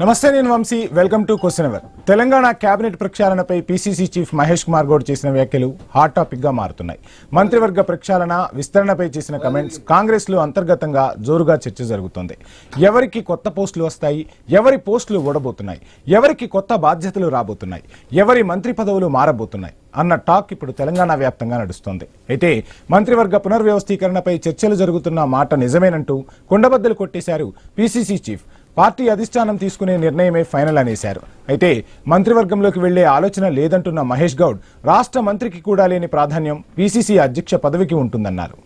నమస్తే, నేను Vamshi. Welcome to question hour. Telangana cabinet ప్రక్షాళనపై పీసీసీ చీఫ్ మహేష్ కుమార్ గౌడ్ చేసిన వ్యాఖ్యలు హాట్ టాపిక్ గా మారుతున్నాయి. మంత్రివర్గ ప్రక్షాళన విస్తరణపై చేసిన కమెంట్స్ కాంగ్రెస్ లో అంతర్గతంగా జోరుగా చర్చ జరుగుతోంది. ఎవరికి కొత్త పోస్టులు వస్తాయి, ఎవరి పోస్టులు ఓడబోతున్నాయి, ఎవరికి కొత్త బాధ్యతలు రాబోతున్నాయి, ఎవరి మంత్రి పదవులు మారబోతున్నాయి అన్న టాక్ ఇప్పుడు తెలంగాణ వ్యాప్తంగా నడుస్తోంది. అయితే మంత్రివర్గ పునర్వ్యవస్థీకరణపై చర్చలు జరుగుతున్న మాట నిజమేనంటూ కుండబద్దలు కొట్టేశారు పీసీసీ చీఫ్. పార్టీ అధిష్టానం తీసుకునే నిర్ణయమే ఫైనల్ అనేశారు. అయితే మంత్రివర్గంలోకి వెళ్లే ఆలోచన లేదంటున్న మహేష్ గౌడ్ రాష్ట్ర మంత్రికి కూడా లేని ప్రాధాన్యం పీసీసీ అధ్యక్ష పదవికి ఉంటుందన్నారు.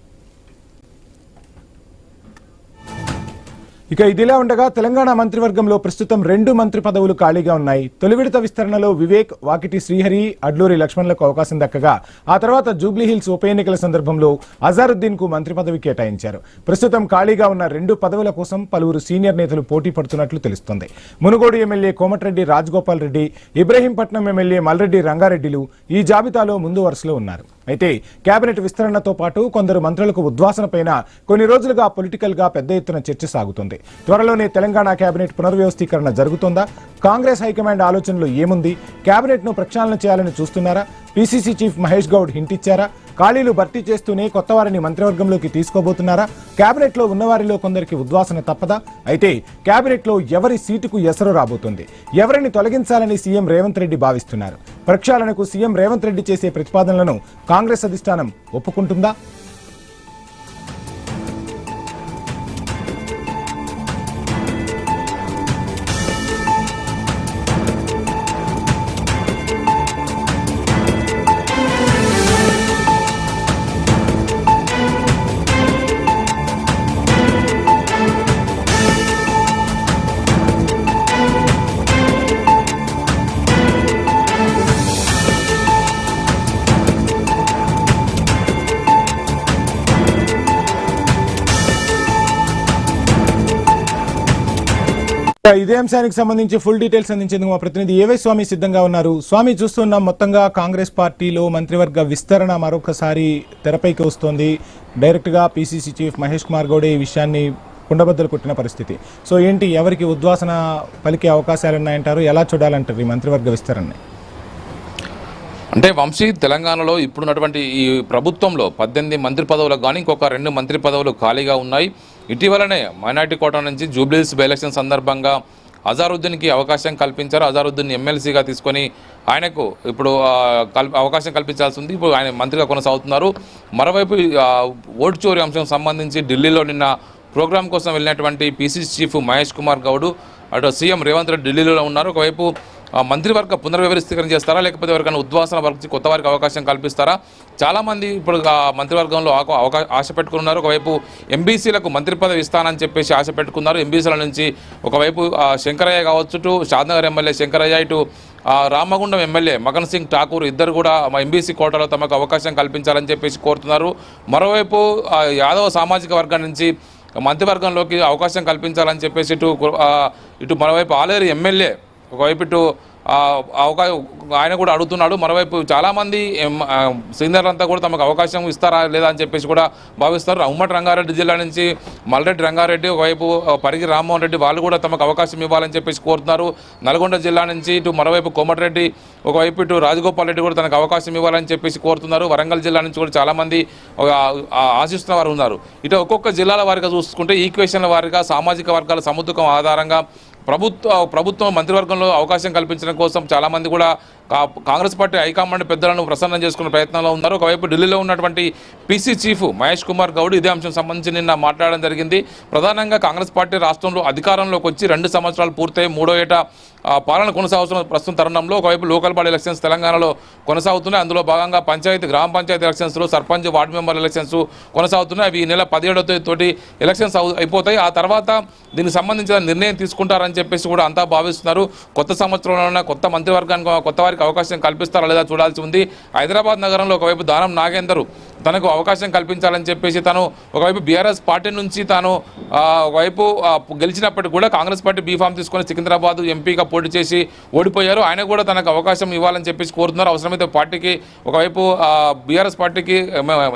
ఇక ఇదిలా ఉండగా తెలంగాణ మంత్రివర్గంలో ప్రస్తుతం 2 మంత్రి పదవులు ఖాళీగా ఉన్నాయి. తొలి విడత విస్తరణలో వివేక్, వాకిటి శ్రీహరి, అడ్లూరి లక్ష్మణ్లకు అవకాశం దక్కగా ఆ తర్వాత జూబ్లీహిల్స్ ఉప ఎన్నికల సందర్భంలో అజారుద్దీన్ కు మంత్రి పదవి కేటాయించారు. ప్రస్తుతం ఖాళీగా ఉన్న 2 పదవుల కోసం పలువురు సీనియర్ నేతలు పోటీ పడుతున్నట్లు తెలుస్తోంది. మునుగోడు ఎమ్మెల్యే కోమటిరెడ్డి రాజగోపాల్ రెడ్డి, ఇబ్రహీంపట్నం ఎమ్మెల్యే మల్రెడ్డి రంగారెడ్డిలు ఈ జాబితాలో ముందు వరుసలో ఉన్నారు. అయితే కేబినెట్ విస్తరణతో పాటు కొందరు మంత్రులకు ఉద్వాసన పైన కొన్ని రోజులుగా పొలిటికల్ గా పెద్ద ఎత్తున చర్చ సాగుతుంది. త్వరలోనే తెలంగాణ కేబినెట్ పునర్వ్యవస్థీకరణ జరుగుతోందా? కాంగ్రెస్ హైకమాండ్ ఆలోచనలో ఏముంది? కేబినెట్ ను ప్రక్షాళన చేయాలని చూస్తున్నారా? PCC chief Mahesh Goud hint ఇచ్చారా? ఖాళీలు భర్తీ చేస్తూనే కొత్త వారిని మంత్రివర్గంలోకి తీసుకోబోతున్నారా? కేబినెట్ లో ఉన్నవారిలో కొందరికి ఉద్వాసన తప్పదా? అయితే కేబినెట్ లో ఎవరి సీటుకు ఎసరు రాబోతుంది? ఎవరిని తొలగించాలని సీఎం రేవంత్ రెడ్డి భావిస్తున్నారు? ప్రక్షాళనకు సీఎం రేవంత్ రెడ్డి చేసే ప్రతిపాదనలను కాంగ్రెస్ అధిష్టానం ఒప్పుకుంటుందా? ఇదే అంశానికి సంబంధించి ఫుల్ డీటెయిల్స్ అందించేందుకు మా ప్రతినిధి ఏవై స్వామి సిద్ధంగా ఉన్నారు. స్వామి, చూస్తున్నాం మొత్తంగా కాంగ్రెస్ పార్టీలో మంత్రివర్గ విస్తరణ మరొకసారి తెరపైకి వస్తోంది. డైరెక్ట్ గా పీసీసీ చీఫ్ మహేష్ కుమార్ గౌడ్ ఈ విషయాన్ని కుండబద్దలు కొట్టిన పరిస్థితి. సో ఏంటి, ఎవరికి ఉద్వాసన పలికే అవకాశాలు ఉన్నాయంటారు? ఎలా చూడాలంటారు ఈ మంత్రివర్గ విస్తరణని? అంటే వంశీ, తెలంగాణలో ఇప్పుడున్నటువంటి ఈ ప్రభుత్వంలో 18 మంత్రి పదవులకు కానీ ఇంకొక 2 మంత్రి పదవులు ఖాళీగా ఉన్నాయి. ఇటీవలనే మైనార్టీ కోటా నుంచి జూబ్లీహిల్స్ బై ఎలక్షన్ సందర్భంగా అజారుద్దీన్కి అవకాశం కల్పించారు. అజారుద్దీన్ ఎమ్మెల్సీగా తీసుకొని ఆయనకు ఇప్పుడు అవకాశం కల్పించాల్సి ఉంది. ఇప్పుడు ఆయన మంత్రిగా కొనసాగుతున్నారు. మరోవైపు ఓటు చోరీ అంశం సంబంధించి ఢిల్లీలో నిన్న ప్రోగ్రాం కోసం వెళ్ళినటువంటి పీసీసీ చీఫ్ మహేష్ కుమార్ గౌడ్, అటు సీఎం రేవంత్ రెడ్డి ఢిల్లీలో ఉన్నారు. ఒకవైపు మంత్రివర్గ పునర్వ్యవస్థీకరణ చేస్తారా, లేకపోతే ఎవరికైనా ఉద్వాసన వర్గ కొత్త వారికి అవకాశం కల్పిస్తారా? చాలామంది ఇప్పుడు మంత్రివర్గంలో ఆశ పెట్టుకున్నారు. ఒకవైపు ఎంబీసీలకు మంత్రి పదవి ఇస్తానని చెప్పేసి ఆశ పెట్టుకున్నారు. ఎంబీసీల నుంచి ఒకవైపు శంకరయ్య కావచ్చు, ఇటు షాద్నగర్ ఎమ్మెల్యే శంకరయ్య, ఇటు రామగుండం ఎమ్మెల్యే మగన్ సింగ్ ఠాకూర్ ఇద్దరు కూడా ఎంబీసీ కోటాలో తమకు అవకాశం కల్పించాలని చెప్పేసి కోరుతున్నారు. మరోవైపు యాదవ సామాజిక వర్గం నుంచి మంత్రివర్గంలోకి అవకాశం కల్పించాలని చెప్పేసి ఇటు మరోవైపు ఆలేరు ఎమ్మెల్యే ఒకవైపు ఇటు ఆయన కూడా అడుగుతున్నాడు. మరోవైపు చాలామంది సీనియర్లంతా కూడా తమకు అవకాశం ఇస్తారా లేదా అని చెప్పేసి కూడా భావిస్తారు. ఉమ్మడి రంగారెడ్డి జిల్లా నుంచి మల్రెడ్డి రంగారెడ్డి, ఒకవైపు పరిగి రామ్మోహన్ రెడ్డి, వాళ్ళు కూడా తమకు అవకాశం ఇవ్వాలని చెప్పేసి కోరుతున్నారు. నల్గొండ జిల్లా నుంచి ఇటు మరోవైపు కోమటిరెడ్డి, ఒకవైపు ఇటు రాజగోపాల్ రెడ్డి కూడా తనకు అవకాశం ఇవ్వాలని చెప్పేసి కోరుతున్నారు. వరంగల్ జిల్లా నుంచి కూడా చాలామంది ఆశిస్తున్న వారు ఉన్నారు. ఇటు ఒక్కొక్క జిల్లాల వారిగా చూసుకుంటే ఈక్వేషన్ల వారిగా సామాజిక వర్గాల సముద్రకం ఆధారంగా ప్రభుత్వం మంత్రివర్గంలో అవకాశం కల్పించడం కోసం చాలామంది కూడా కాంగ్రెస్ పార్టీ హైకమాండ్ పెద్దలను ప్రసన్నం చేసుకునే ప్రయత్నంలో ఉన్నారు. ఒకవైపు ఢిల్లీలో ఉన్నటువంటి పీసీ చీఫ్ మహేష్ కుమార్ గౌడ్ ఇదే అంశం సంబంధించి నిన్న మాట్లాడడం జరిగింది. ప్రధానంగా కాంగ్రెస్ పార్టీ రాష్ట్రంలో అధికారంలోకి వచ్చి 2 సంవత్సరాలు పూర్తయి 3వ ఏట పాలన కొనసాగుతున్న ప్రస్తుత తరుణంలో ఒకవైపు లోకల్ బాడీ ఎలక్షన్స్ తెలంగాణలో కొనసాగుతున్నాయి. అందులో భాగంగా గ్రామ పంచాయతీ ఎలక్షన్స్లో సర్పంచ్, వార్డు మెంబర్ ఎలక్షన్స్ కొనసాగుతున్నాయి. అవి ఈ నెల 17వ తోటి ఎలక్షన్స్ అయిపోతాయి. ఆ తర్వాత దీనికి సంబంధించిన నిర్ణయం తీసుకుంటారని చెప్పేసి కూడా అంతా భావిస్తున్నారు. కొత్త సంవత్సరంలో కొత్త మంత్రివర్గానికి కొత్త వారికి అవకాశం కల్పిస్తారా లేదా చూడాల్సి ఉంది. హైదరాబాద్ నగరంలో ఒకవైపు దానం నాగేందర్ తనకు అవకాశం కల్పించాలని చెప్పేసి తను ఒకవైపు బీఆర్ఎస్ పార్టీ నుంచి తాను ఒకవైపు గెలిచినప్పటికీ కూడా కాంగ్రెస్ పార్టీ బీఫామ్ తీసుకొని సికింద్రాబాద్ ఎంపీగా పోటీ చేసి ఓడిపోయారు. ఆయన కూడా తనకు అవకాశం ఇవ్వాలని చెప్పేసి కోరుతున్నారు. అవసరమైతే పార్టీకి ఒకవైపు బీఆర్ఎస్ పార్టీకి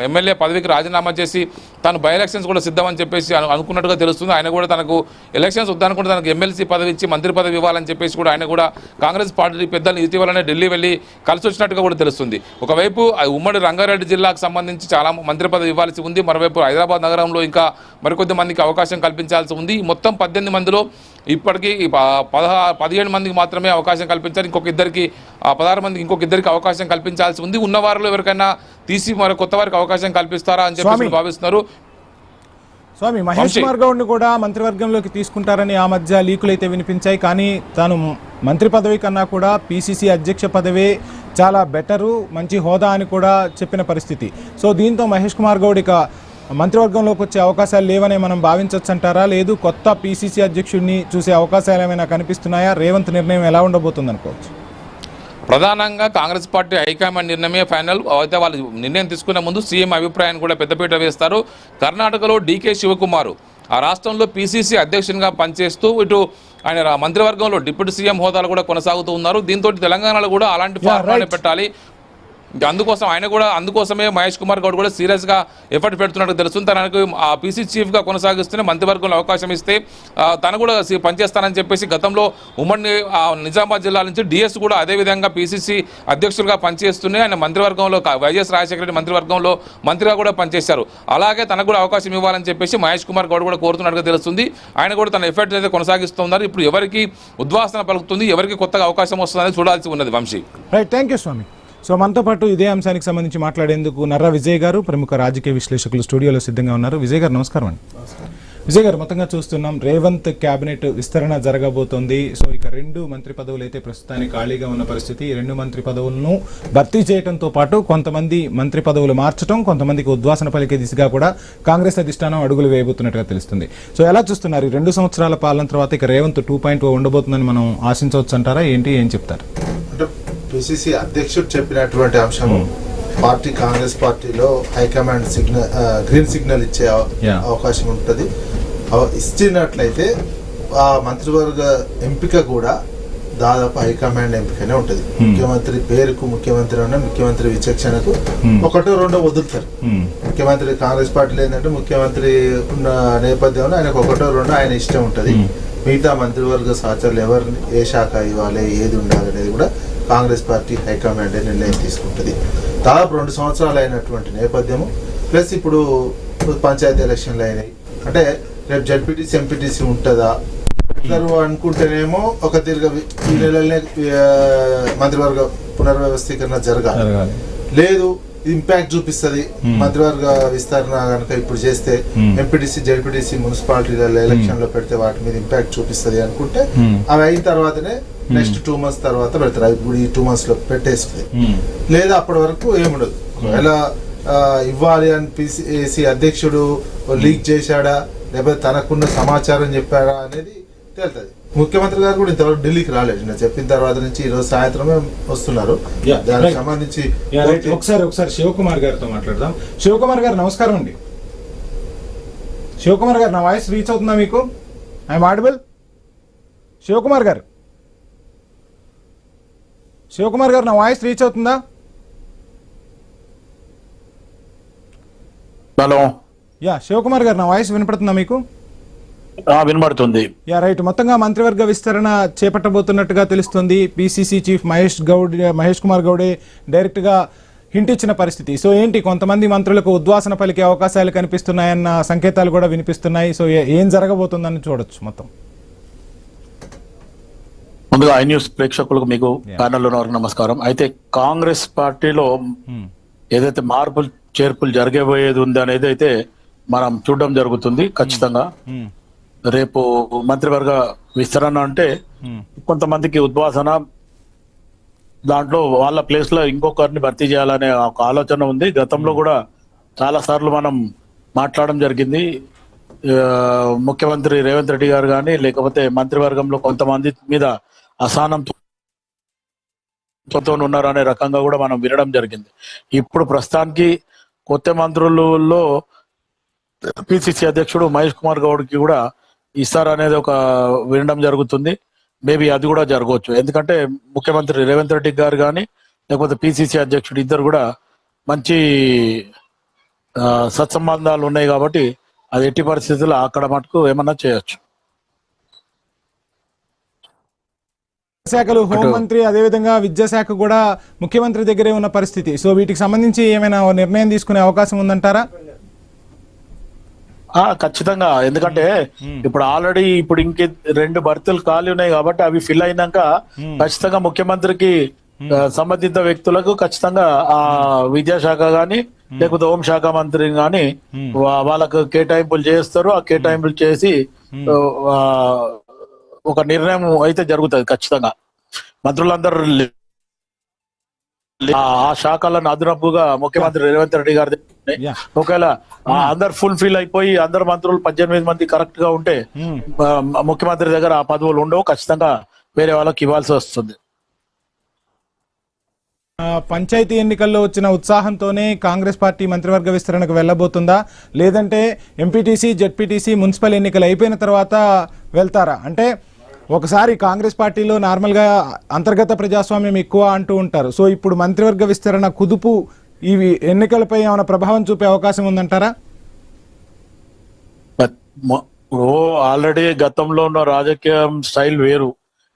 ఎమ్మెల్యే పదవికి రాజీనామా చేసి తాను బై ఎలక్షన్స్ కూడా సిద్ధమని చెప్పేసి అనుకున్నట్టుగా తెలుస్తుంది. ఆయన కూడా తనకు ఎలక్షన్స్ వద్దనుకుంటే తనకు ఎమ్మెల్సీ పదవి ఇచ్చి మంత్రి పదవి ఇవ్వాలని చెప్పేసి కూడా ఆయన కూడా కాంగ్రెస్ పార్టీ పెద్దలు ఇటీవలనే ఢిల్లీ వెళ్ళి కలిసి వచ్చినట్టుగా కూడా తెలుస్తుంది. ఒకవైపు ఉమ్మడి రంగారెడ్డి జిల్లాకు సంబంధించి చాలా మంత్రి పదవి ఇవ్వాల్సి ఉంది, మరోవైపు హైదరాబాద్ నగరంలో ఇంకా మరికొద్ది మందికి అవకాశం కల్పించాల్సి ఉంది. మొత్తం 18 మందిలో ఇప్పటికీ 17 మందికి మాత్రమే అవకాశం కల్పించారు. 16 మందికి ఇంకొక ఇద్దరికి అవకాశం కల్పించాల్సి ఉంది. ఉన్న వారిలో ఎవరికైనా తీసి మరి కొత్త వారికి అవకాశం కల్పిస్తారా అని చెప్పి భావిస్తున్నారు. స్వామి, మహేష్ కుమార్ గౌడ్ ని కూడా మంత్రివర్గంలోకి తీసుకుంటారని ఆ మధ్య లీకులు అయితే వినిపించాయి. కానీ తాను మంత్రి పదవి కన్నా కూడా పిసిసి అధ్యక్ష పదవే చాలా బెటరు, మంచి హోదా అని కూడా చెప్పిన పరిస్థితి. సో దీంతో మహేష్ కుమార్ గౌడ్ ఇక మంత్రివర్గంలోకి వచ్చే అవకాశాలు లేవనే మనం భావించవచ్చు అంటారా? లేదు కొత్త పిసిసి అధ్యక్షుడిని చూసే అవకాశాలు ఏమైనా కనిపిస్తున్నాయా? రేవంత్ నిర్ణయం ఎలా ఉండబోతుంది అనుకోవచ్చు? ప్రధానంగా కాంగ్రెస్ పార్టీ హైకమాండ్ నిర్ణయమే ఫైనల్. అయితే వాళ్ళు నిర్ణయం తీసుకునే ముందు సీఎం అభిప్రాయాన్ని కూడా పెద్దపీట వేస్తారు. కర్ణాటకలో డీకే శివకుమార్ ఆ రాష్ట్రంలో పిసిసి అధ్యక్షునిగా పనిచేస్తూ ఇటు ఆయన మంత్రివర్గంలో డిప్యూటీ సీఎం హోదాలు కూడా కొనసాగుతూ ఉన్నారు. దీంతో తెలంగాణలో కూడా అలాంటి ఫార్ములానే పెట్టాలి. అందుకోసమే మహేష్ కుమార్ గౌడ్ కూడా సీరియస్గా ఎఫర్ట్ పెడుతున్నట్టు తెలుస్తుంది. తనకు ఆ పీసీ చీఫ్గా కొనసాగిస్తూనే మంత్రివర్గంలో అవకాశం ఇస్తే తను కూడా పనిచేస్తానని చెప్పేసి గతంలో ఉమ్మడి నిజామాబాద్ జిల్లా నుంచి డిఎస్ కూడా అదేవిధంగా పీసీసీ అధ్యక్షులుగా పనిచేస్తూనే ఆయన మంత్రివర్గంలో వైఎస్ రాజశేఖర రెడ్డి మంత్రివర్గంలో మంత్రిగా కూడా పనిచేశారు. అలాగే తనకు కూడా అవకాశం ఇవ్వాలని చెప్పేసి మహేష్ కుమార్ గౌడ్ కూడా కోరుతున్నట్టుగా తెలుస్తుంది. ఆయన కూడా తన ఎఫర్ట్ అయితే కొనసాగిస్తున్నారు. ఇప్పుడు ఎవరికి ఉద్వాసన పలుకుతుంది, ఎవరికి కొత్తగా అవకాశం వస్తుందని చూడాల్సి ఉన్నది. Vamshi, right, thank you Swamy. So మనతో పాటు ఇదే అంశానికి సంబంధించి మాట్లాడేందుకు నర్రా విజయ్ గారు, ప్రముఖ రాజకీయ విశ్లేషకులు స్టూడియోలో సిద్ధంగా ఉన్నారు. విజయ్ గారు నమస్కారం అండి. విజయ్ గారు, మొత్తంగా చూస్తున్నాం రేవంత్ క్యాబినెట్ విస్తరణ జరగబోతోంది. సో ఇక 2 మంత్రి పదవులు అయితే ప్రస్తుతానికి ఖాళీగా ఉన్న పరిస్థితి. ఈ 2 మంత్రి పదవులను భర్తీ చేయడంతో పాటు కొంతమంది మంత్రి పదవులు మార్చడం, కొంతమందికి ఉద్వాసన పలికే దిశగా కూడా కాంగ్రెస్ అధిష్టానం అడుగులు వేయబోతున్నట్టుగా తెలుస్తుంది. సో ఎలా చూస్తున్నారు? ఈ 2 సంవత్సరాల పాలన తర్వాత ఇక రేవంత్ 2.0 ఉండబోతుందని మనం ఆశించవచ్చు అంటారా? ఏం చెప్తారు? అంటే పిసిసి అధ్యక్షుడు చెప్పినటువంటి అంశము పార్టీ కాంగ్రెస్ పార్టీలో హైకమాండ్ గ్రీన్ సిగ్నల్ ఇచ్చే అవకాశం ఉంటుంది. ఇచ్చినట్లయితే ఆ మంత్రివర్గ ఎంపిక కూడా దాదాపు హైకమాండ్ ఎంపికనే ఉంటుంది. ముఖ్యమంత్రి పేరుకు ముఖ్యమంత్రి ఉన్న ముఖ్యమంత్రి విచక్షణకు 1-2 వదులుతారు. ముఖ్యమంత్రి కాంగ్రెస్ పార్టీలో ఏంటంటే ముఖ్యమంత్రి ఉన్న నేపథ్యంలో ఆయనకు 1-2 ఆయన ఇష్టం ఉంటుంది. మిగతా మంత్రివర్గ సహచరులు ఎవరిని ఏ శాఖ ఇవ్వాలి, ఏది ఉండాలి అనేది కూడా కాంగ్రెస్ పార్టీ హైకమాండ్ నిర్ణయం తీసుకుంటుంది. దాదాపు 2 సంవత్సరాలు అయినటువంటి నేపథ్యము ప్లస్ ఇప్పుడు పంచాయతీ ఎలక్షన్లు అయినాయి. అంటే రేపు జడ్పీటీసీ ఎంపీటీసీ ఉంటుందా అనుకుంటేనేమో ఒక తీరుగా ఈ నెలలనే మంత్రివర్గ పునర్వ్యవస్థీకరణ జరగాలి. లేదు ఇంపాక్ట్ చూపిస్తుంది మంత్రివర్గ విస్తరణ కనుక ఇప్పుడు చేస్తే ఎంపీటీసీ జడ్పీటీసీ మున్సిపాలిటీలలో ఎలక్షన్ లో పెడితే వాటి మీద ఇంపాక్ట్ చూపిస్తుంది అనుకుంటే అవి అయిన తర్వాతనే నెక్స్ట్ 2 months తర్వాత పెడతారు. ఇప్పుడు ఈ 2 months లో పెట్టేస్తుంది. లేదా అప్పటి వరకు ఏముండదు. ఎలా ఇవ్వాలి అని పిసిసి అధ్యక్షుడు లీక్ చేశాడా లేకపోతే తనకున్న సమాచారం చెప్పాడా అనేది తేలుతుంది. ముఖ్యమంత్రి గారు కూడా ఇంతవరకు ఢిల్లీకి రాలేదు. నేను చెప్పిన తర్వాత నుంచి ఈ రోజు సాయంత్రమే వస్తున్నారు. దానికి సంబంధించి ఒకసారి శివకుమార్ గారితో మాట్లాడదాం. శివకుమార్ గారు నమస్కారం అండి. శివకుమార్ గారు, నా వాయిస్ రీచ్ అవుతుందా మీకు? I'm audible? శివకుమార్ గారు, నా వాయిస్ రీచ్ అవుతుందా? హలో, శివకుమార్ గారు, నా వాయిస్ వినపడుతుందా మీకు? వినబడుతుంది. రైట్, మొత్తంగా మంత్రివర్గ విస్తరణ చేపట్టబోతున్నట్టుగా తెలుస్తుంది. పిసిసి చీఫ్ మహేష్ కుమార్ గౌడే డైరెక్ట్ గా హింట్ ఇచ్చిన పరిస్థితి. సో ఏంటి, కొంతమంది మంత్రులకు ఉద్వాసన పలికే అవకాశాలు కనిపిస్తున్నాయన్న సంకేతాలు కూడా వినిపిస్తున్నాయి. సో ఏం జరగబోతుందని చూడొచ్చు మొత్తం? ముందుగా ఐ న్యూస్ ప్రేక్షకులకు, మీకు ప్యానెల్లో ఉన్న వారికి నమస్కారం. అయితే కాంగ్రెస్ పార్టీలో ఏదైతే మార్పులు చేర్పులు జరగబోయేది ఉంది అనేది అయితే మనం చూడడం జరుగుతుంది. ఖచ్చితంగా రేపు మంత్రివర్గ విస్తరణ అంటే కొంతమందికి ఉద్వాసన, దాంట్లో వాళ్ళ ప్లేస్ లో ఇంకొకరిని భర్తీ చేయాలనే ఒక ఆలోచన ఉంది. గతంలో కూడా చాలా సార్లు మనం మాట్లాడడం జరిగింది. ముఖ్యమంత్రి రేవంత్ రెడ్డి గారు కానీ లేకపోతే మంత్రివర్గంలో కొంతమంది మీద అసహనంతో ఉన్నారు అనే రకంగా కూడా మనం వినడం జరిగింది. ఇప్పుడు ప్రస్తుతానికి కొత్త మంత్రులలో పిసిసి అధ్యక్షుడు మహేష్ కుమార్ గౌడ్కి కూడా ఇస్తారనేది ఒక వినడం జరుగుతుంది. మేబీ అది కూడా జరగవచ్చు. ఎందుకంటే ముఖ్యమంత్రి రేవంత్ రెడ్డి గారు కానీ లేకపోతే పిసిసి అధ్యక్షుడు ఇద్దరు కూడా మంచి సత్సంబంధాలు ఉన్నాయి కాబట్టి అది ఎట్టి పరిస్థితుల్లో అక్కడ మటుకు ఏమన్నా చేయొచ్చు. శాఖలు హోంమంత్రి అదేవిధంగా విద్యాశాఖ కూడా ముఖ్యమంత్రి దగ్గరే ఉన్న పరిస్థితి. సో వీటికి సంబంధించి ఏమైనా నిర్ణయం తీసుకునే అవకాశం ఉందంటారా? ఖచ్చితంగా. ఎందుకంటే ఇప్పుడు ఆల్రెడీ ఇప్పుడు ఇంకే 2 భర్తీలు ఖాళీ ఉన్నాయి కాబట్టి అవి ఫిల్ అయినాక ఖచ్చితంగా ముఖ్యమంత్రికి సంబంధిత వ్యక్తులకు ఖచ్చితంగా ఆ విద్యాశాఖ గాని లేకపోతే హోంశాఖ మంత్రి గాని వాళ్ళకు కేటాయింపులు చేస్తారు. ఆ కేటాయింపులు చేసి ఒక నిర్ణయం అయితే జరుగుతుంది. ఖచ్చితంగా మంత్రులందరూ ఆ శాఖలను అదనపుగా ముఖ్యమంత్రి రేవంత్ రెడ్డి గారి ఒకవేళ అందరు ఫుల్ ఫిల్ అయిపోయి అందరు మంత్రులు 18 మంది కరెక్ట్ గా ఉంటే ముఖ్యమంత్రి దగ్గర ఆ పదవులు ఉండవు. ఖచ్చితంగా వేరే వాళ్ళకి ఇవ్వాల్సి వస్తుంది. పంచాయతీ ఎన్నికల్లో వచ్చిన ఉత్సాహంతోనే కాంగ్రెస్ పార్టీ మంత్రివర్గ విస్తరణకు వెళ్లబోతుందా, లేదంటే ఎంపీటీసీ జెడ్పీటీసీ మున్సిపల్ ఎన్నికలు అయిపోయిన తర్వాత వెళ్తారా? అంటే ఒకసారి కాంగ్రెస్ పార్టీలో నార్మల్గా అంతర్గత ప్రజాస్వామ్యం ఎక్కువ అంటూ ఉంటారు. సో ఇప్పుడు మంత్రివర్గ విస్తరణ కుదుపు ఇవి ఎన్నికలపై ఏమైనా ప్రభావం చూపే అవకాశం ఉందంటారా? ఆల్రెడీ గతంలో ఉన్న రాజకీయ స్టైల్ వేరు.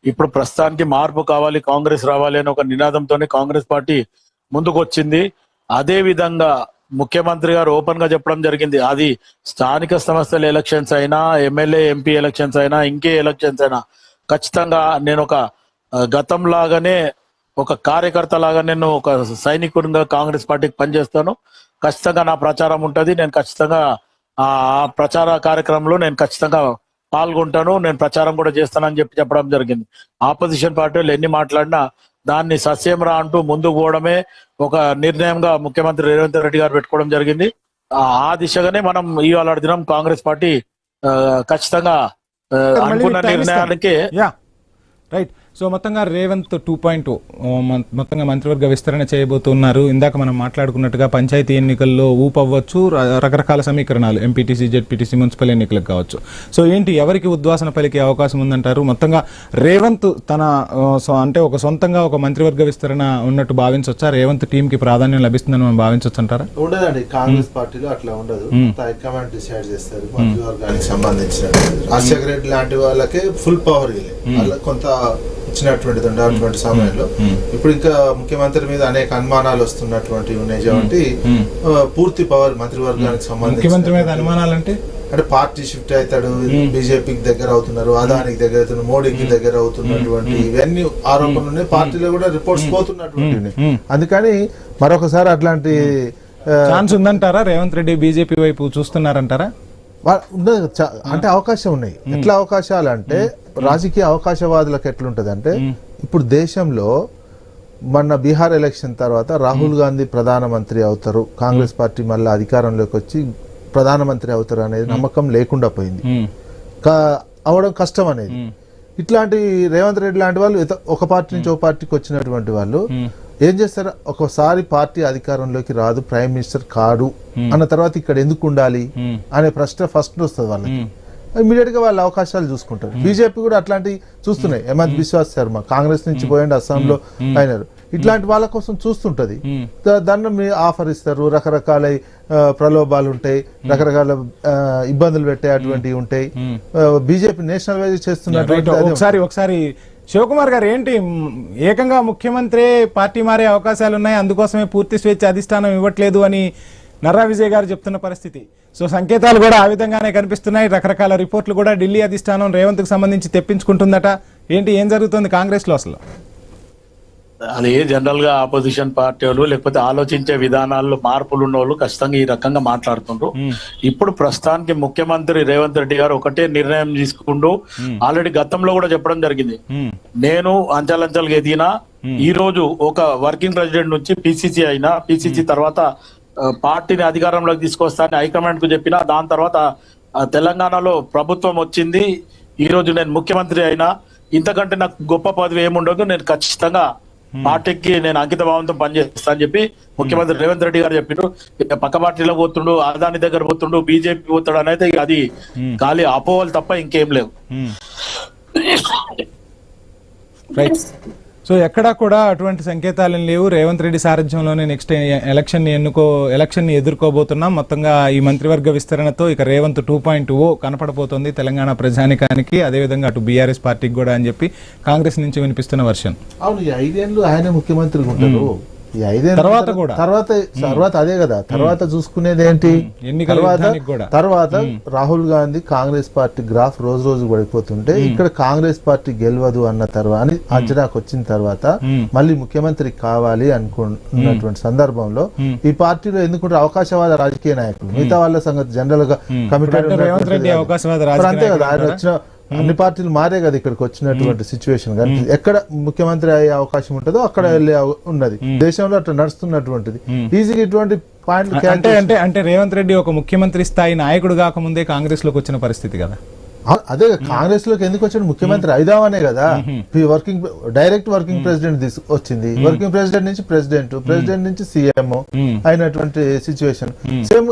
ఇప్పుడు ప్రస్తుతానికి మార్పు కావాలి, కాంగ్రెస్ రావాలి అని ఒక నినాదంతోనే కాంగ్రెస్ పార్టీ ముందుకు వచ్చింది. అదే విధంగా ముఖ్యమంత్రి గారు ఓపెన్ గా చెప్పడం జరిగింది. అది స్థానిక సంస్థల ఎలక్షన్స్ అయినా, ఎమ్మెల్యే ఎంపీ ఎలక్షన్స్ అయినా, ఇంకే ఎలక్షన్స్ అయినా ఖచ్చితంగా నేను ఒక గతంలాగానే ఒక కార్యకర్త లాగా నేను ఒక సైనికుడిగా కాంగ్రెస్ పార్టీకి పనిచేస్తాను. ఖచ్చితంగా నా ప్రచారం ఉంటది. నేను ఖచ్చితంగా ఆ ప్రచార కార్యక్రమంలో నేను ఖచ్చితంగా పాల్గొంటాను. నేను ప్రచారం కూడా చేస్తానని చెప్పడం జరిగింది. ఆపోజిషన్ పార్టీలు ఎన్ని మాట్లాడినా దాన్ని సస్యంరా అంటూ ముందుకు పోవడమే ఒక నిర్ణయంగా ముఖ్యమంత్రి రేవంత్ రెడ్డి గారు పెట్టుకోవడం జరిగింది. ఆ దిశగానే మనం ఇవాళ దినం కాంగ్రెస్ పార్టీ ఖచ్చితంగా అనుకున్న నిర్ణయానికి రైట్. సో మొత్తంగా రేవంత్ 2.0 మొత్తంగా మంత్రివర్గ విస్తరణ చేయబోతున్నారు. ఇందాక మనం మాట్లాడుకున్నట్టుగా పంచాయతీ ఎన్నికల్లో ఊపవ్వచ్చు, రకరకాల సమీకరణాలు ఎంపీటీసీ జెడ్పీటీసీ మున్సిపల్ ఎన్నికలకు కావచ్చు. సో ఏంటి ఎవరికి ఉద్వాసన పలికే అవకాశం ఉందంటారు? మొత్తంగా రేవంత్ తన అంటే ఒక సొంతంగా ఒక మంత్రివర్గ విస్తరణ ఉన్నట్టు భావించవచ్చా? రేవంత్ టీం కి ప్రాధాన్యం లభిస్తుందని మనం భావించవచ్చు అంటారా? ఉండదండి, కాంగ్రెస్ పార్టీలో అట్లా ఉండదు. హైకమాండ్ డిసైడ్ చేస్తారు మంత్రివర్గానికి సంబంధించిన. రాజశేఖర రెడ్డి లాంటి వాళ్ళకే ఫుల్ పవర్ కొంత ఇచ్చినటువంటిది అటువంటి సమయంలో ఇప్పుడు ఇంకా ముఖ్యమంత్రి మీద అనేక అనుమానాలు వస్తున్నటువంటి ఉన్నాయి కాబట్టి పూర్తి పవర్ మంత్రివర్గానికి సంబంధించి. ముఖ్యమంత్రి మీద అనుమానాలు అంటే పార్టీ షిఫ్ట్ అవుతాడు, బీజేపీకి దగ్గర అవుతున్నారు, అదానికి దగ్గర అవుతున్నారు, మోడీకి దగ్గర అవుతున్నటువంటి ఇవన్నీ ఆరోపణలు పార్టీలో కూడా రిపోర్ట్స్ పోతున్నటువంటి. అందుకని మరొకసారి అట్లాంటి ఛాన్స్ ఉందంటారా? రేవంత్ రెడ్డి బీజేపీ వైపు చూస్తున్నారంటారా? అంటే అవకాశం ఉన్నాయి. ఎట్లా అవకాశాలు అంటే రాజకీయ అవకాశవాదులకు ఎట్లుంటది అంటే ఇప్పుడు దేశంలో మొన్న బీహార్ ఎలక్షన్ తర్వాత రాహుల్ గాంధీ ప్రధానమంత్రి అవుతారు, కాంగ్రెస్ పార్టీ మళ్ళీ అధికారంలోకి వచ్చి ప్రధానమంత్రి అవుతారు అనేది నమ్మకం లేకుండా పోయింది. అవడం కష్టం అనేది. ఇట్లాంటి రేవంత్ రెడ్డి లాంటి వాళ్ళు ఒక పార్టీ నుంచి ఒక పార్టీకి వచ్చినటువంటి వాళ్ళు ఏం చేస్తారు, ఒకసారి పార్టీ అధికారంలోకి రాదు, ప్రైమ్ మినిస్టర్ కాడు అన్న తర్వాత ఇక్కడ ఎందుకు ఉండాలి అనే ప్రశ్న ఫస్ట్ వస్తుంది వాళ్ళకి. ఇమీడియట్ గా వాళ్ళ అవకాశాలు చూసుకుంటారు. బీజేపీ కూడా అట్లాంటి చూస్తున్నాయి. హేమంత్ బిశ్వాస్ శర్మ కాంగ్రెస్ నుంచి పోయండి, అస్సాంలో అయినారు. ఇట్లాంటి వాళ్ళ కోసం చూస్తుంటది. దాన్ని మీరు ఆఫర్ ఇస్తారు, రకరకాల ప్రలోభాలు ఉంటాయి, రకరకాల ఇబ్బందులు పెట్టే అటువంటివి ఉంటాయి. బీజేపీ నేషనల్ వైజ్ చేస్తున్నటువంటి ఒకసారి శివకుమార్ గారు ఏంటి ఏకంగా ముఖ్యమంత్రి పార్టీ మారే అవకాశాలు ఉన్నాయి, అందుకోసమే పూర్తి స్వేచ్ఛ అధిష్టానం ఇవ్వట్లేదు అని నర్రా విజయ్ గారు చెప్తున్న పరిస్థితి. సో సంకేతాలు కూడా ఆ విధంగానే కనిపిస్తున్నాయి. రకరకాల రిపోర్ట్లు కూడా ఢిల్లీ అధిష్టానం రేవంత్ కు సంబంధించి తెప్పించుకుంటుందట. ఏంటి ఏం జరుగుతుంది కాంగ్రెస్ లో అసలు? అది జనరల్ గా ఆపోజిషన్ పార్టీ వాళ్ళు లేకపోతే ఆలోచించే విధానాల్లో మార్పులు ఉన్న వాళ్ళు ఖచ్చితంగా ఈ రకంగా మాట్లాడుతుండ్రు. ఇప్పుడు ప్రస్తుతానికి ముఖ్యమంత్రి రేవంత్ రెడ్డి గారు ఒకటే నిర్ణయం తీసుకుంటూ ఆల్రెడీ గతంలో కూడా చెప్పడం జరిగింది. నేను అంచెలంచెలుగా ఎదిగినా ఈ రోజు ఒక వర్కింగ్ ప్రెసిడెంట్ నుంచి పిసిసి అయినా, పిసిసి తర్వాత పార్టీని అధికారంలోకి తీసుకొస్తానని హైకమాండ్ కు చెప్పినా, దాని తర్వాత తెలంగాణలో ప్రభుత్వం వచ్చింది, ఈ రోజు నేను ముఖ్యమంత్రి అయినా, ఇంతకంటే నాకు గొప్ప పదవి ఏముండదు, నేను ఖచ్చితంగా పార్టీకి నేను అంకిత భావంతో పనిచేస్తా అని చెప్పి ముఖ్యమంత్రి రేవంత్ రెడ్డి గారు చెప్పారు. పక్క పార్టీలో పోతుండు, అదాని దగ్గర పోతుండు, బీజేపీ పోతాడు అనేది అది ఖాళీ అపోహలు తప్ప ఇంకేం లేవు. సో ఎక్కడా కూడా అటువంటి సంకేతాలు లేవు. రేవంత్ రెడ్డి సారథ్యంలోనే నెక్స్ట్ ఎలక్షన్ ని ఎదుర్కోబోతున్నాం. మొత్తంగా ఈ మంత్రివర్గ విస్తరణతో ఇక రేవంత్ 2.0 కనపడబోతోంది తెలంగాణ ప్రజానికానికి, అదేవిధంగా అటు బీఆర్ఎస్ పార్టీకి కూడా అని చెప్పి కాంగ్రెస్ నుంచి వినిపిస్తున్న వర్షన్. అవును, ఈ 5 ఏళ్ళు ఆయన ముఖ్యమంత్రిగా ఉంటారు. ఈ 5 ఏళ్ళ తర్వాత అదే కదా, తర్వాత చూసుకునేది ఏంటి, తర్వాత రాహుల్ గాంధీ కాంగ్రెస్ పార్టీ గ్రాఫ్ రోజు రోజు పడిపోతుంటే ఇక్కడ కాంగ్రెస్ పార్టీ గెలవదు అన్న తర్వాత అని అంచనాకు వచ్చిన తర్వాత మళ్ళీ ముఖ్యమంత్రి కావాలి అనుకున్నటువంటి సందర్భంలో ఈ పార్టీలో ఎందుకంటే అవకాశవాద రాజకీయ నాయకులు, మిగతా వాళ్ళ సంగతి జనరల్ గా కమిటెడ్ అంతే కదా. ఆయన వచ్చిన అన్ని పార్టీలు మారే కదా ఇక్కడికి వచ్చినటువంటి సిచ్యువేషన్. కానీ ఎక్కడ ముఖ్యమంత్రి అయ్యే అవకాశం ఉంటుందో అక్కడ వెళ్ళే ఉన్నది. దేశంలో అట్లా నడుస్తున్నటువంటిది. ఈజీగా ఇటువంటి పాయింట్లు అంటే రేవంత్ రెడ్డి ఒక ముఖ్యమంత్రి స్థాయి నాయకుడు కాకముందే కాంగ్రెస్ లోకి వచ్చిన పరిస్థితి కదా. అదే కాంగ్రెస్ లోకి ఎందుకు వచ్చాడు, ముఖ్యమంత్రి అయిదామనే కదా. డైరెక్ట్ వర్కింగ్ ప్రెసిడెంట్ వచ్చింది, వర్కింగ్ ప్రెసిడెంట్ నుంచి ప్రెసిడెంట్ నుంచి సీఎం అయినటువంటి సిచ్యువేషన్. సేమ్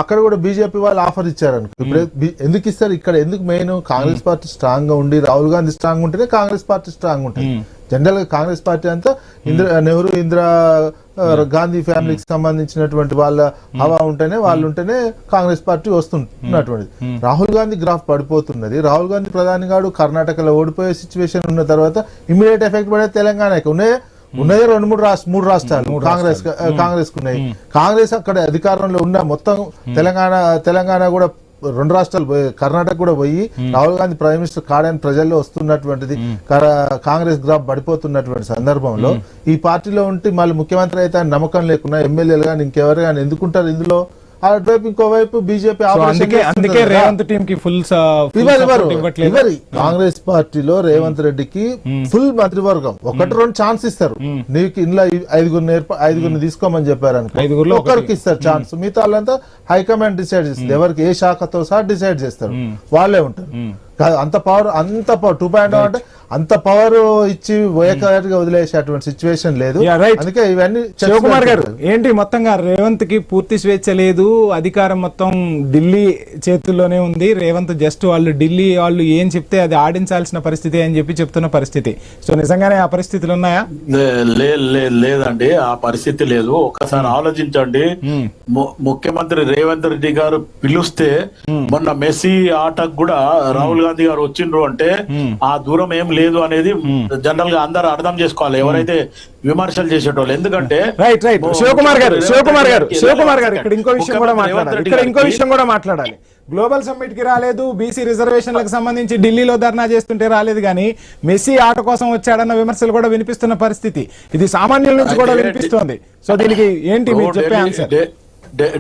అక్కడ కూడా బీజేపీ వాళ్ళు ఆఫర్ ఇచ్చారు అనుకో. ఎందుకు ఇస్తారు ఇక్కడ, ఎందుకు మెయిన్ కాంగ్రెస్ పార్టీ స్ట్రాంగ్ గా ఉండి రాహుల్ గాంధీ స్ట్రాంగ్ ఉంటేనే కాంగ్రెస్ పార్టీ స్ట్రాంగ్ ఉంటుంది. జనరల్ గా కాంగ్రెస్ పార్టీ అంతా నెహ్రూ ఇందిరా గాంధీ ఫ్యామిలీకి సంబంధించినటువంటి వాళ్ళ హవా ఉంటేనే వాళ్ళు ఉంటేనే కాంగ్రెస్ పార్టీ వస్తున్నటువంటిది. రాహుల్ గాంధీ గ్రాఫ్ పడిపోతున్నది. రాహుల్ గాంధీ ప్రధాని గారు కర్ణాటకలో ఓడిపోయే సిచ్యువేషన్ ఉన్న తర్వాత ఇమీడియట్ ఎఫెక్ట్ పడే తెలంగాణకి ఉన్నదే 2-3 రాష్ట్రాలు కాంగ్రెస్ కు ఉన్నాయి. కాంగ్రెస్ అక్కడ అధికారంలో ఉన్న మొత్తం తెలంగాణ కూడా 2 రాష్ట్రాలు కర్ణాటక కూడా పోయి రాహుల్ గాంధీ ప్రైమ్ మినిస్టర్ కాడని ప్రజల్లో వస్తున్నటువంటిది. కాంగ్రెస్ గ్రాఫ్ పడిపోతున్నటువంటి సందర్భంలో ఈ పార్టీలో ఉంటే మళ్ళీ ముఖ్యమంత్రి అయితే నమ్మకం లేకున్నా ఎమ్మెల్యేలు కానీ ఇంకెవరు కానీ ఎందుకుంటారు ఇందులో. అటువైపు ఇంకోవైపు బీజేపీ కాంగ్రెస్ పార్టీలో రేవంత్ రెడ్డికి ఫుల్ మంత్రివర్గం 1-2 ఛాన్స్ ఇస్తారు. నీకు ఇంట్లో 5 తీసుకోమని చెప్పారు అనుకో, ఒకరికి ఇస్తారు ఛాన్స్. మిగతా వాళ్ళంతా హైకమాండ్ డిసైడ్ చేస్తుంది, ఎవరికి ఏ శాఖతో సహా డిసైడ్ చేస్తారు, వాళ్ళే ఉంటారు. అంత పవర్ 2.0 అంటే అంత పవర్ ఇచ్చి ఏకగా వదిలేసేటువంటి సిచ్యువేషన్ లేదు. అందుకే ఇవన్నీ శివకుమార్ గారు ఏంటి మొత్తంగా రేవంత్ కి పూర్తి స్వేచ్ఛ లేదు, అధికారం మొత్తం ఢిల్లీ చేతుల్లోనే ఉంది. రేవంత్ జస్ట్ ఢిల్లీ వాళ్ళు ఏం చెప్తే అది ఆడించాల్సిన పరిస్థితి అని చెప్పి చెప్తున్న పరిస్థితి. సో నిజంగానే ఆ పరిస్థితులు ఉన్నాయా? లేదండి, ఆ పరిస్థితి లేదు. ఒకసారి ఆలోచించండి. ముఖ్యమంత్రి రేవంత్ రెడ్డి గారు పిలుస్తే మొన్న మెస్సీ ఆటకు కూడా రాహుల్ గాంధీ గారు వచ్చిండ్రు అంటే ఆ దూరం ఏం లేదు అనేది జనరల్ గా అందరూ అర్థం చేసుకోవాలి, ఎవరైతే విమర్శలు చేసేటోళ్ళు. ఎందుకంటే శివకుమార్ గారు ఇక్కడ ఇంకో విషయం కూడా మాట్లాడాలి. గ్లోబల్ సమ్మిట్ కి రాలేదు, బీసీ రిజర్వేషన్లకు సంబంధించి ఢిల్లీలో ధర్నా చేస్తుంటే రాలేదు, కానీ మెస్సీ ఆట కోసం వచ్చాడన్న విమర్శలు కూడా వినిపిస్తున్న పరిస్థితి. ఇది సామాన్యుల నుంచి కూడా వినిపిస్తోంది. సో దీనికి ఏంటి మీరు చెప్పే ఆన్సర్?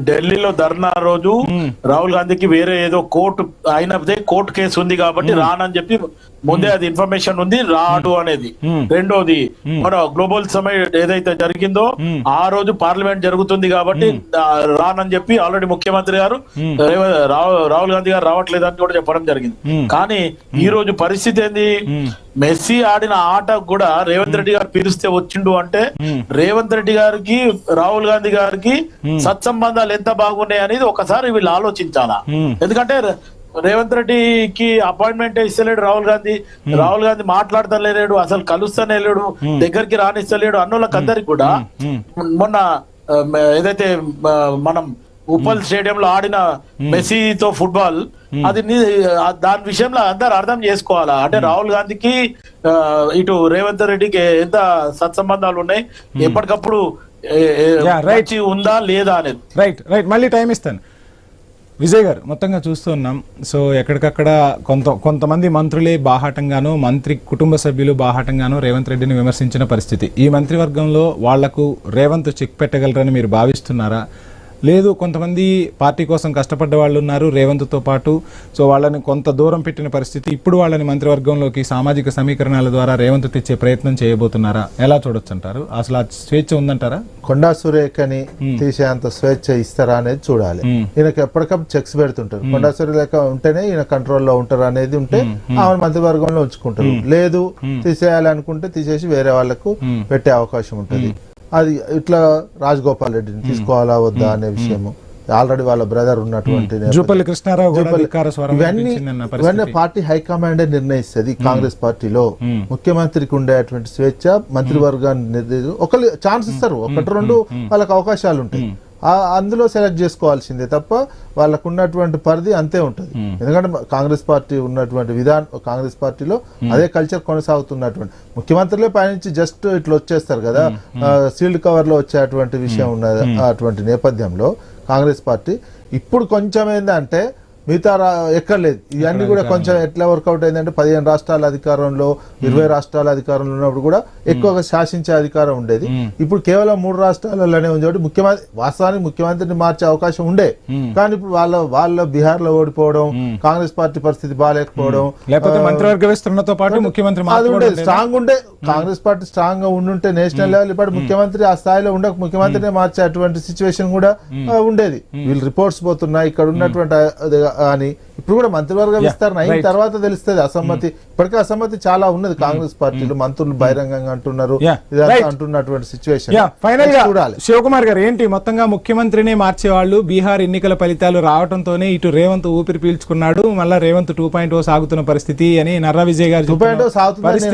ఢిల్లీలో ధర్నా రోజు రాహుల్ గాంధీకి వేరే ఏదో కోర్టు కేసు ఉంది కాబట్టి రానని చెప్పి ముందే అది ఇన్ఫర్మేషన్ ఉంది, రాడు అనేది. రెండోది మన గ్లోబల్ సమ్మిట్ ఏదైతే జరిగిందో ఆ రోజు పార్లమెంట్ జరుగుతుంది కాబట్టి రానని చెప్పి ఆల్రెడీ ముఖ్యమంత్రి గారు రాహుల్ గాంధీ గారు రావట్లేదు అని కూడా చెప్పడం జరిగింది. కానీ ఈ రోజు పరిస్థితి ఏంది, మెస్సీ ఆడిన ఆట కూడా రేవంత్ రెడ్డి గారు పిలిస్తే వచ్చిండు అంటే రేవంత్ రెడ్డి గారికి రాహుల్ గాంధీ గారికి సత్సంబంధాలు ఎంత బాగున్నాయి అనేది ఒకసారి వీళ్ళు ఆలోచించాలా. ఎందుకంటే రేవంత్ రెడ్డికి అపాయింట్మెంట్ ఇస్తలేడు రాహుల్ గాంధీ మాట్లాడతలేడు, అసలు కలుస్తానే లేడు, దగ్గరికి రానిస్తలేడు అన్నోళ్ళకి అందరికి కూడా. మొన్న ఏదైతే మనం ఉప్పల్ స్టేడియంలో ఆడిన మెస్సీతో ఫుట్బాల్, అది దాని విషయంలో అందరు అర్థం చేసుకోవాలా. అంటే రాహుల్ గాంధీకి ఇటు రేవంత్ రెడ్డికి ఎంత సత్సంబంధాలు ఉన్నాయి, ఎప్పటికప్పుడు ఉందా లేదా అనేది. రైట్ మళ్ళీ టైం ఇస్తాను. విజయ్ గారు మొత్తంగా చూస్తున్నాం. సో ఎక్కడికక్కడ కొంతమంది మంత్రులే బాహాటంగానో, మంత్రి కుటుంబ సభ్యులు బాహాటంగానో రేవంత్ రెడ్డిని విమర్శించిన పరిస్థితి. ఈ మంత్రివర్గంలో వాళ్లకు రేవంత్ చెక్ పెట్టగలరని మీరు భావిస్తున్నారా? లేదు, కొంతమంది పార్టీ కోసం కష్టపడ్డ వాళ్ళు ఉన్నారు రేవంత్తో పాటు, సో వాళ్ళని కొంత దూరం పెట్టిన పరిస్థితి. ఇప్పుడు వాళ్ళని మంత్రివర్గంలోకి సామాజిక సమీకరణాల ద్వారా రేవంత్ తెచ్చే ప్రయత్నం చేయబోతున్నారా? ఎలా చూడొచ్చు అంటారు? అసలు ఆ స్వేచ్ఛ ఉందంటారా? కొండా సురేఖని తీసేంత స్వేచ్ఛ ఇస్తారా అనేది చూడాలి. ఈయనకి ఎప్పటికప్పుడు చెక్స్ పెడుతుంటారు. కొండా సురేఖ ఉంటేనే ఈయన కంట్రోల్లో ఉంటారు అనేది ఉంటే ఆమె మంత్రివర్గంలో ఉంచుకుంటారు. లేదు, తీసేయాలనుకుంటే తీసేసి వేరే వాళ్లకు పెట్టే అవకాశం ఉంటుంది. అది ఇట్లా రాజగోపాల్ రెడ్డిని తీసుకోవాలా వద్దా అనే విషయము, ఆల్రెడీ వాళ్ళ బ్రదర్ ఉన్నటువంటి జూపల్లి కృష్ణారావు కూడా జూపల్లి- ధిక్కార స్వరం ఇవన్నీ వినిపించిందన్న ఇవన్నీ పరిస్థితి. పార్టీ హైకమాండే నిర్ణయిస్తుంది కాంగ్రెస్ పార్టీలో. ముఖ్యమంత్రికి ఉండేటువంటి స్వేచ్ఛ, మంత్రివర్గాన్ని ఒకళ్ళు ఛాన్స్ ఇస్తారు, ఒకటి రెండు వాళ్ళకి అవకాశాలు ఉంటాయి, అందులో సెలెక్ట్ చేసుకోవాల్సిందే తప్ప వాళ్ళకు ఉన్నటువంటి పరిధి అంతే ఉంటుంది. ఎందుకంటే కాంగ్రెస్ పార్టీ ఉన్నటువంటి విధానం, కాంగ్రెస్ పార్టీలో అదే కల్చర్ కొనసాగుతున్నటువంటి ముఖ్యమంత్రులే పైనుంచి జస్ట్ ఇట్లా వచ్చేస్తారు కదా, సీల్డ్ కవర్ లో వచ్చేటువంటి విషయం ఉన్నది. అటువంటి నేపథ్యంలో కాంగ్రెస్ పార్టీ ఇప్పుడు కొంచెం ఏంటంటే మిగతా ఎక్కర్లేదు, ఇవన్నీ కూడా కొంచెం ఎట్లా వర్కౌట్ అయిందంటే 15 రాష్ట్రాల అధికారంలో 20 రాష్ట్రాల అధికారంలో ఉన్నప్పుడు కూడా ఎక్కువగా శాసించే అధికారం ఉండేది. ఇప్పుడు కేవలం 3 రాష్ట్రాలలోనే ఉంది కాబట్టి వాస్తవానికి ముఖ్యమంత్రిని మార్చే అవకాశం ఉండే, కానీ ఇప్పుడు వాళ్ళ బీహార్ లో ఓడిపోవడం, కాంగ్రెస్ పార్టీ పరిస్థితి బాగాలేకపోవడం, లేకపోతే మంత్రివర్గ విస్తరణతో పాటు ముఖ్యమంత్రి అది ఉండేది స్ట్రాంగ్ ఉండే. కాంగ్రెస్ పార్టీ స్ట్రాంగ్ గా ఉండుంటే నేషనల్ లెవెల్ ఇప్పుడు ముఖ్యమంత్రి ఆ స్థాయిలో ఉండక ముఖ్యమంత్రినే మార్చేటువంటి సిచ్యువేషన్ కూడా ఉండేది. వీళ్ళు రిపోర్ట్స్ పోతున్నాయి ఇక్కడ ఉన్నటువంటి అని. ఇప్పుడు కూడా మంత్రివర్గ విస్తరణ అయిన తర్వాత తెలుస్తుంది అసమ్మతి. ఇప్పటికే అసమ్మతి చాలా ఉన్నది కాంగ్రెస్ పార్టీలో, మంత్రులు బహిరంగంగా అంటున్నారు, ఇదంతా అంటున్నటువంటి సిచ్యువేషన్. ఫైనల్ గా శివకుమార్ గారు ఏంటి మొత్తంగా ముఖ్యమంత్రిని మార్చేవాళ్ళు బీహార్ ఎన్నికల ఫలితాలు రావడంతోనే ఇటు రేవంత్ ఊపిరి పీల్చుకున్నాడు, మళ్ళా రేవంత్ 2.0 సాగుతున్న పరిస్థితి అని నర్రా విజయ్ గారు 2.0 సాగుతుంది,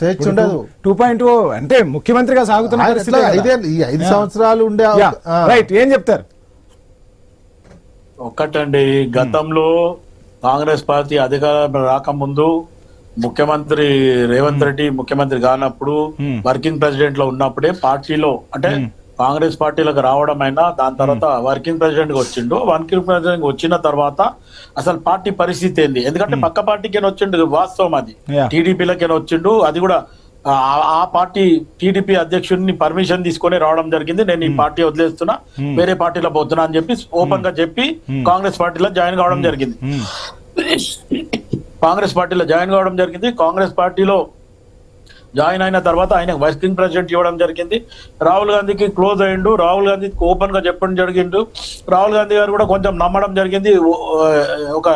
స్వేచ్ఛ ఉండదు. 2.0 అంటే ముఖ్యమంత్రిగా సాగుతున్న పరిస్థితి. ఈ 5 సంవత్సరాలు ఉండే రైట్, ఏం చెప్తారు? ఒక్కటండి, గతంలో కాంగ్రెస్ పార్టీ అధికారం రాకముందు ముఖ్యమంత్రి రేవంత్ రెడ్డి ముఖ్యమంత్రి కానప్పుడు వర్కింగ్ ప్రెసిడెంట్ లో ఉన్నప్పుడే పార్టీలో అంటే కాంగ్రెస్ పార్టీలకు రావడం అయినా దాని తర్వాత వర్కింగ్ ప్రెసిడెంట్ గా వచ్చిండు. వర్కింగ్ ప్రెసిడెంట్ వచ్చిన తర్వాత అసలు పార్టీ పరిస్థితి ఏంది, ఎందుకంటే పక్క పార్టీకి వచ్చిండు, వాస్తవం అది. టీడీపీలకి వచ్చిండు, అది కూడా ఆ పార్టీ టీడీపీ అధ్యక్షుడిని పర్మిషన్ తీసుకొని రావడం జరిగింది. నేను ఈ పార్టీ వదిలేస్తున్నా, వేరే పార్టీలో పోతున్నా అని చెప్పి ఓపెన్ గా చెప్పి కాంగ్రెస్ పార్టీలో జాయిన్ కావడం జరిగింది. కాంగ్రెస్ పార్టీలో జాయిన్ అయిన తర్వాత ఆయన వర్కింగ్ ప్రెసిడెంట్ ఇవ్వడం జరిగింది. రాహుల్ గాంధీకి క్లోజ్ అయ్యిండు, రాహుల్ గాంధీకి ఓపెన్ గా చెప్పడం జరిగిండు. రాహుల్ గాంధీ గారు కూడా కొంచెం నమ్మడం జరిగింది, ఒక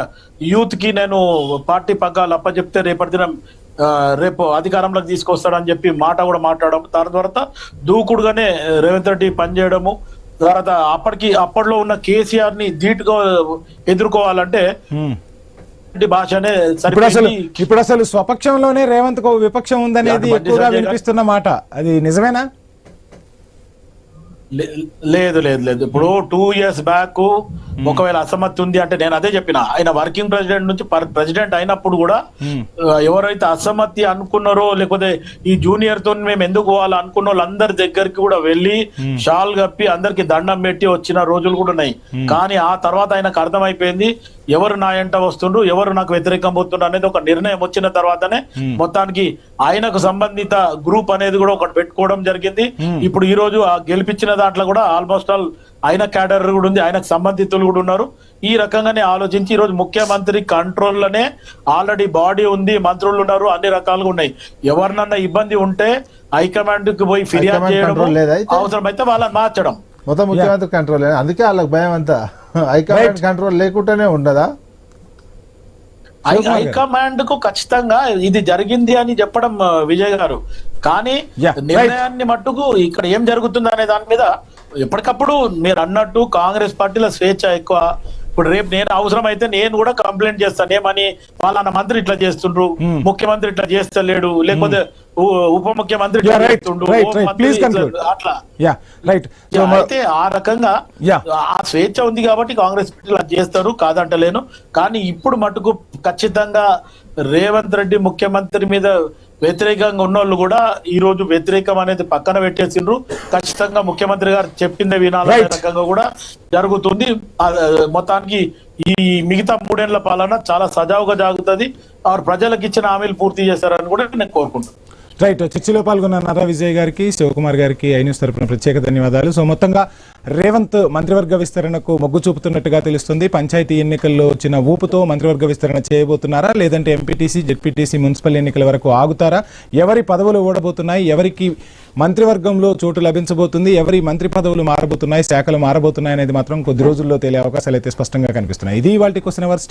యూత్ కి నేను పార్టీ పగ్గాలు అప్పచెప్తే రేపటి దినం రేపు అధికారంలోకి తీసుకొస్తాడని చెప్పి మాట కూడా మాట్లాడడం. దాని తర్వాత దూకుడుగానే రేవంత్ రెడ్డి పనిచేయడము. తర్వాత అప్పట్లో ఉన్న కేసీఆర్ ని ధీటుగా ఎదుర్కోవాలంటే భాషనే ఇప్పుడు అసలు స్వపక్షంలోనే రేవంత్ కు విపక్షం ఉందనేది ఎక్కువగా వినిపిస్తున్న మాట, అది నిజమేనా? లేదు. ఇప్పుడు 2 years బ్యాక్ ఒకవేళ అసమ్మతి ఉంది అంటే నేను అదే చెప్పిన, ఆయన వర్కింగ్ ప్రెసిడెంట్ నుంచి ప్రెసిడెంట్ అయినప్పుడు కూడా ఎవరైతే అసమ్మతి అనుకున్నారో లేకపోతే ఈ జూనియర్ తో మేము ఎందుకు పోవాలి అనుకున్న వాళ్ళందరి దగ్గరికి కూడా వెళ్ళి షాల్ కప్పి అందరికి దండం పెట్టి వచ్చిన రోజులు కూడా ఉన్నాయి. కానీ ఆ తర్వాత ఆయనకు అర్థమైపోయింది ఎవరు నా ఎంట వస్తుండ్రు, ఎవరు నాకు వ్యతిరేకం పోతుండ్రు అనేది ఒక నిర్ణయం వచ్చిన తర్వాతనే మొత్తానికి ఆయనకు సంబంధిత గ్రూప్ అనేది కూడా ఒకటి పెట్టుకోవడం జరిగింది. ఇప్పుడు ఈ రోజు ఆ గెలిపించిన దాంట్లో కూడా ఆల్మోస్ట్ ఆల్ ఆయన క్యాడర్ కూడా ఉంది, ఆయనకు సంబంధితులు కూడా ఉన్నారు. ఈ రకంగానే ఆలోచించి ఈ రోజు ముఖ్యమంత్రి కంట్రోల్ లోనే ఆల్రెడీ బాడీ ఉంది, మంత్రులు ఉన్నారు, అన్ని రకాలుగా ఉన్నాయి. ఎవరినన్నా ఇబ్బంది ఉంటే హైకమాండ్ కి పోయి ఫిర్యాదు చేయడం, అవసరమైతే వాళ్ళని మార్చడం. మొత్తం ముఖ్యమంత్రి కంట్రోల్, అందుకే వాళ్ళకి భయం అంతా. హైకమాండ్ కంట్రోల్ లేకుండానే ఉండదా? హైకమాండ్ కు ఖచ్చితంగా ఇది జరిగింది అని చెప్పడం విజయ్ గారు, కానీ నిర్ణయాన్ని మట్టుకు ఇక్కడ ఏం జరుగుతుంది అనే దాని మీద ఎప్పటికప్పుడు మీరు అన్నట్టు కాంగ్రెస్ పార్టీలో స్వేచ్ఛ ఎక్కువ. ఇప్పుడు రేపు నేను అవసరమైతే నేను కూడా కంప్లైంట్ చేస్తాను, ఏమని వాళ్ళ మంత్రి ఇట్లా చేస్తుండ్రు, ముఖ్యమంత్రి ఇట్లా చేస్తలేడు, లేకపోతే ఉప ముఖ్యమంత్రి అట్లా. అయితే ఆ రకంగా ఆ స్వేచ్ఛ ఉంది కాబట్టి కాంగ్రెస్ పార్టీలు అది చేస్తారు, కాదంటలేను. కానీ ఇప్పుడు మటుకు ఖచ్చితంగా రేవంత్ రెడ్డి ముఖ్యమంత్రి మీద వ్యతిరేకంగా ఉన్నోళ్ళు కూడా ఈ రోజు వ్యతిరేకం అనేది పక్కన పెట్టేసిండ్రు. ఖచ్చితంగా ముఖ్యమంత్రి గారు చెప్పిందే వినాలనే రకంగా కూడా జరుగుతుంది. మొత్తానికి ఈ మిగతా 3 ఏళ్ల పాలన చాలా సజావుగా జాగుతుంది. ప్రజలకు ఇచ్చిన హామీలు పూర్తి చేస్తారని కూడా నేను కోరుకుంటున్నాను. రైట్, చర్చలో పాల్గొన్న నర్రా విజయ్ గారికి, శివకుమార్ గారికి ఐన్యూస్ తరపున ప్రత్యేక ధన్యవాదాలు. సో మొత్తంగా రేవంత్ మంత్రివర్గ విస్తరణకు మొగ్గు చూపుతున్నట్టుగా తెలుస్తుంది. పంచాయతీ ఎన్నికల్లో వచ్చిన ఊపుతో మంత్రివర్గ విస్తరణ చేయబోతున్నారా, లేదంటే ఎంపీటీసీ, జెడ్పీటీసీ, మున్సిపల్ ఎన్నికల వరకు ఆగుతారా, ఎవరి పదవులు ఓడబోతున్నాయి, ఎవరికి మంత్రివర్గంలో చోటు లభించబోతుంది, ఎవరి మంత్రి పదవులు మారబోతున్నాయి, శాఖలు మారబోతున్నాయి అనేది మాత్రం కొద్ది రోజుల్లో తేలే అవకాశాలు అయితే స్పష్టంగా కనిపిస్తున్నాయి. ఇది ఇవాల్టి క్వశ్చన్ అవర్.